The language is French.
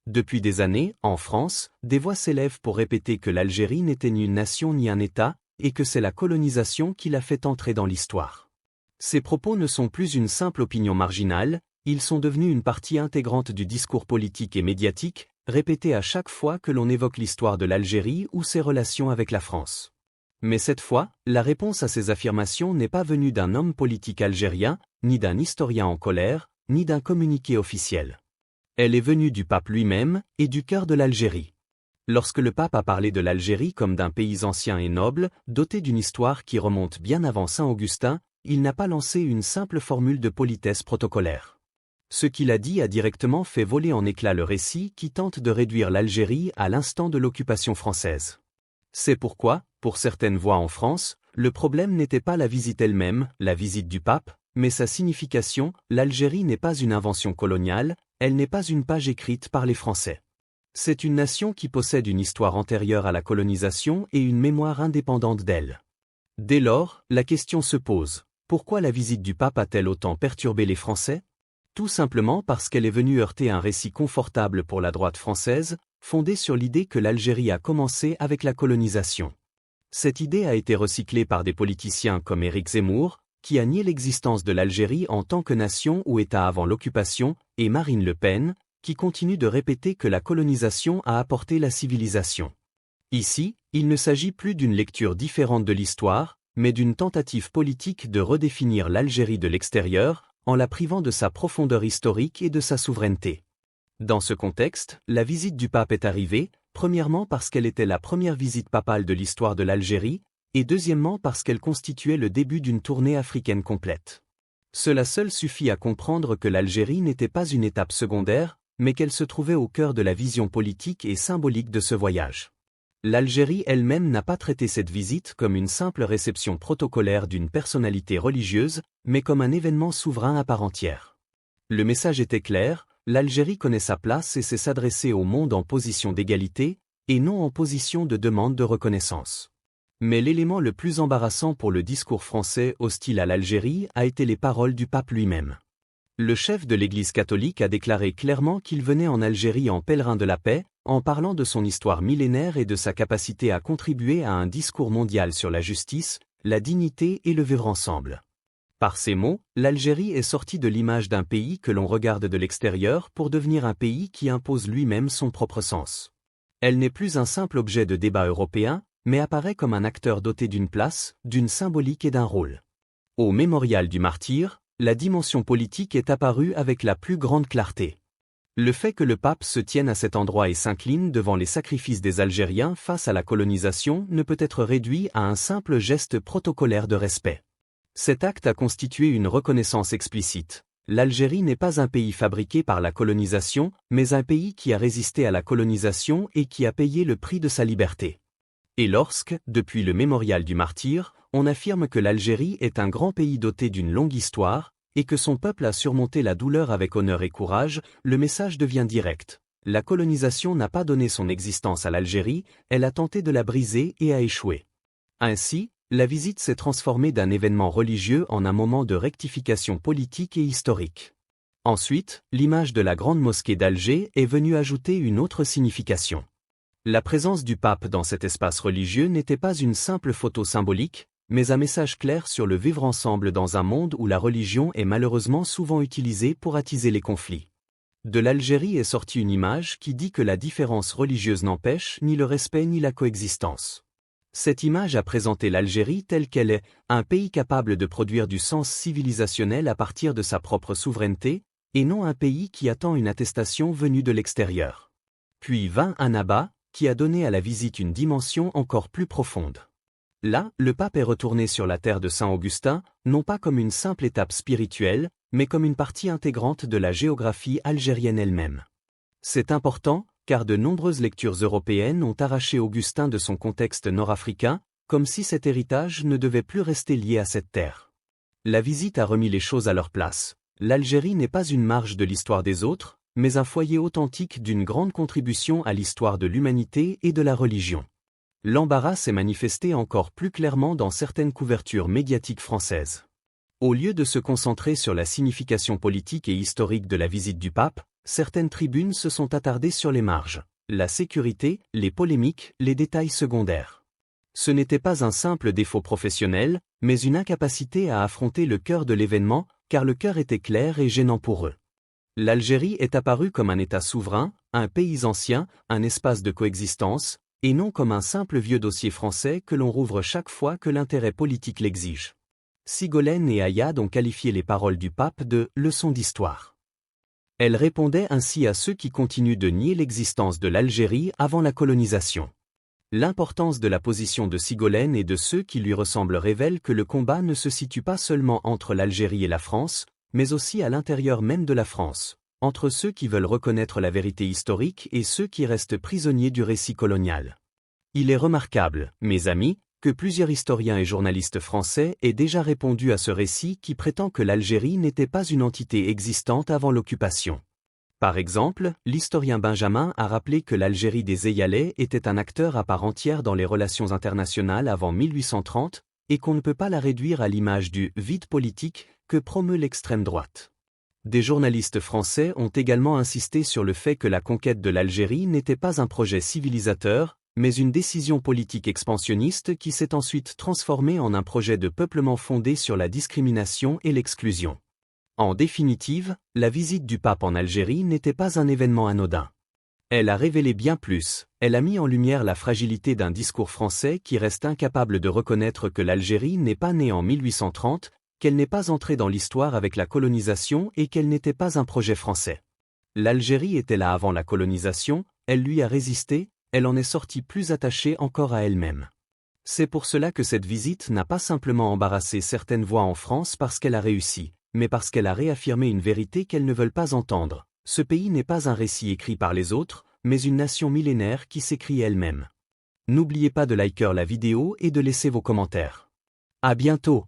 Depuis des années, en France, des voix s'élèvent pour répéter que l'Algérie n'était ni une nation ni un État, et que c'est la colonisation qui l'a fait entrer dans l'histoire. Ces propos ne sont plus une simple opinion marginale, ils sont devenus une partie intégrante du discours politique et médiatique, répété à chaque fois que l'on évoque l'histoire de l'Algérie ou ses relations avec la France. Mais cette fois, la réponse à ces affirmations n'est pas venue d'un homme politique algérien, ni d'un historien en colère, ni d'un communiqué officiel. Elle est venue du pape lui-même et du cœur de l'Algérie. Lorsque le pape a parlé de l'Algérie comme d'un pays ancien et noble, doté d'une histoire qui remonte bien avant Saint Augustin, il n'a pas lancé une simple formule de politesse protocolaire. Ce qu'il a dit a directement fait voler en éclats le récit qui tente de réduire l'Algérie à l'instant de l'occupation française. C'est pourquoi, pour certaines voix en France, le problème n'était pas la visite elle-même, la visite du pape, mais sa signification. L'Algérie n'est pas une invention coloniale, elle n'est pas une page écrite par les Français. C'est une nation qui possède une histoire antérieure à la colonisation et une mémoire indépendante d'elle. Dès lors, la question se pose, pourquoi la visite du pape a-t-elle autant perturbé les Français ? Tout simplement parce qu'elle est venue heurter un récit confortable pour la droite française, fondé sur l'idée que l'Algérie a commencé avec la colonisation. Cette idée a été recyclée par des politiciens comme Éric Zemmour, qui a nié l'existence de l'Algérie en tant que nation ou État avant l'occupation, et Marine Le Pen, qui continue de répéter que la colonisation a apporté la civilisation. Ici, il ne s'agit plus d'une lecture différente de l'histoire, mais d'une tentative politique de redéfinir l'Algérie de l'extérieur, en la privant de sa profondeur historique et de sa souveraineté. Dans ce contexte, la visite du pape est arrivée, premièrement parce qu'elle était la première visite papale de l'histoire de l'Algérie, et deuxièmement parce qu'elle constituait le début d'une tournée africaine complète. Cela seul suffit à comprendre que l'Algérie n'était pas une étape secondaire, mais qu'elle se trouvait au cœur de la vision politique et symbolique de ce voyage. L'Algérie elle-même n'a pas traité cette visite comme une simple réception protocolaire d'une personnalité religieuse, mais comme un événement souverain à part entière. Le message était clair, l'Algérie connaît sa place et sait s'adresser au monde en position d'égalité, et non en position de demande de reconnaissance. Mais l'élément le plus embarrassant pour le discours français hostile à l'Algérie a été les paroles du pape lui-même. Le chef de l'Église catholique a déclaré clairement qu'il venait en Algérie en pèlerin de la paix, en parlant de son histoire millénaire et de sa capacité à contribuer à un discours mondial sur la justice, la dignité et le vivre ensemble. Par ces mots, l'Algérie est sortie de l'image d'un pays que l'on regarde de l'extérieur pour devenir un pays qui impose lui-même son propre sens. Elle n'est plus un simple objet de débat européen, mais apparaît comme un acteur doté d'une place, d'une symbolique et d'un rôle. Au mémorial du martyr, la dimension politique est apparue avec la plus grande clarté. Le fait que le pape se tienne à cet endroit et s'incline devant les sacrifices des Algériens face à la colonisation ne peut être réduit à un simple geste protocolaire de respect. Cet acte a constitué une reconnaissance explicite. L'Algérie n'est pas un pays fabriqué par la colonisation, mais un pays qui a résisté à la colonisation et qui a payé le prix de sa liberté. Et lorsque, depuis le mémorial du martyr, on affirme que l'Algérie est un grand pays doté d'une longue histoire, et que son peuple a surmonté la douleur avec honneur et courage, le message devient direct. La colonisation n'a pas donné son existence à l'Algérie, elle a tenté de la briser et a échoué. Ainsi, la visite s'est transformée d'un événement religieux en un moment de rectification politique et historique. Ensuite, l'image de la grande mosquée d'Alger est venue ajouter une autre signification. La présence du pape dans cet espace religieux n'était pas une simple photo symbolique, mais un message clair sur le vivre ensemble dans un monde où la religion est malheureusement souvent utilisée pour attiser les conflits. De l'Algérie est sortie une image qui dit que la différence religieuse n'empêche ni le respect ni la coexistence. Cette image a présenté l'Algérie telle qu'elle est, un pays capable de produire du sens civilisationnel à partir de sa propre souveraineté, et non un pays qui attend une attestation venue de l'extérieur. Puis vint Annaba, qui a donné à la visite une dimension encore plus profonde. Là, le pape est retourné sur la terre de Saint Augustin, non pas comme une simple étape spirituelle, mais comme une partie intégrante de la géographie algérienne elle-même. C'est important, car de nombreuses lectures européennes ont arraché Augustin de son contexte nord-africain, comme si cet héritage ne devait plus rester lié à cette terre. La visite a remis les choses à leur place. L'Algérie n'est pas une marge de l'histoire des autres, mais un foyer authentique d'une grande contribution à l'histoire de l'humanité et de la religion. L'embarras s'est manifesté encore plus clairement dans certaines couvertures médiatiques françaises. Au lieu de se concentrer sur la signification politique et historique de la visite du pape, Certaines tribunes se sont attardées sur les marges, la sécurité, les polémiques, les détails secondaires. Ce n'était pas un simple défaut professionnel, mais une incapacité à affronter le cœur de l'événement, car le cœur était clair et gênant pour eux. L'Algérie est apparue comme un État souverain, un pays ancien, un espace de coexistence, et non comme un simple vieux dossier français que l'on rouvre chaque fois que l'intérêt politique l'exige. Sigolène et Ayad ont qualifié les paroles du pape de « leçons d'histoire ». Elle répondait ainsi à ceux qui continuent de nier l'existence de l'Algérie avant la colonisation. L'importance de la position de Sigolène et de ceux qui lui ressemblent révèle que le combat ne se situe pas seulement entre l'Algérie et la France, mais aussi à l'intérieur même de la France, entre ceux qui veulent reconnaître la vérité historique et ceux qui restent prisonniers du récit colonial. Il est remarquable, mes amis, que plusieurs historiens et journalistes français aient déjà répondu à ce récit qui prétend que l'Algérie n'était pas une entité existante avant l'occupation. Par exemple, l'historien Benjamin a rappelé que l'Algérie des Eyalais était un acteur à part entière dans les relations internationales avant 1830, et qu'on ne peut pas la réduire à l'image du « vide politique » que promeut l'extrême droite. Des journalistes français ont également insisté sur le fait que la conquête de l'Algérie n'était pas un projet civilisateur, mais une décision politique expansionniste qui s'est ensuite transformée en un projet de peuplement fondé sur la discrimination et l'exclusion. En définitive, la visite du pape en Algérie n'était pas un événement anodin. Elle a révélé bien plus, elle a mis en lumière la fragilité d'un discours français qui reste incapable de reconnaître que l'Algérie n'est pas née en 1830, qu'elle n'est pas entrée dans l'histoire avec la colonisation et qu'elle n'était pas un projet français. L'Algérie était là avant la colonisation, elle lui a résisté, elle en est sortie plus attachée encore à elle-même. C'est pour cela que cette visite n'a pas simplement embarrassé certaines voix en France parce qu'elle a réussi, mais parce qu'elle a réaffirmé une vérité qu'elles ne veulent pas entendre. Ce pays n'est pas un récit écrit par les autres, mais une nation millénaire qui s'écrit elle-même. N'oubliez pas de liker la vidéo et de laisser vos commentaires. À bientôt!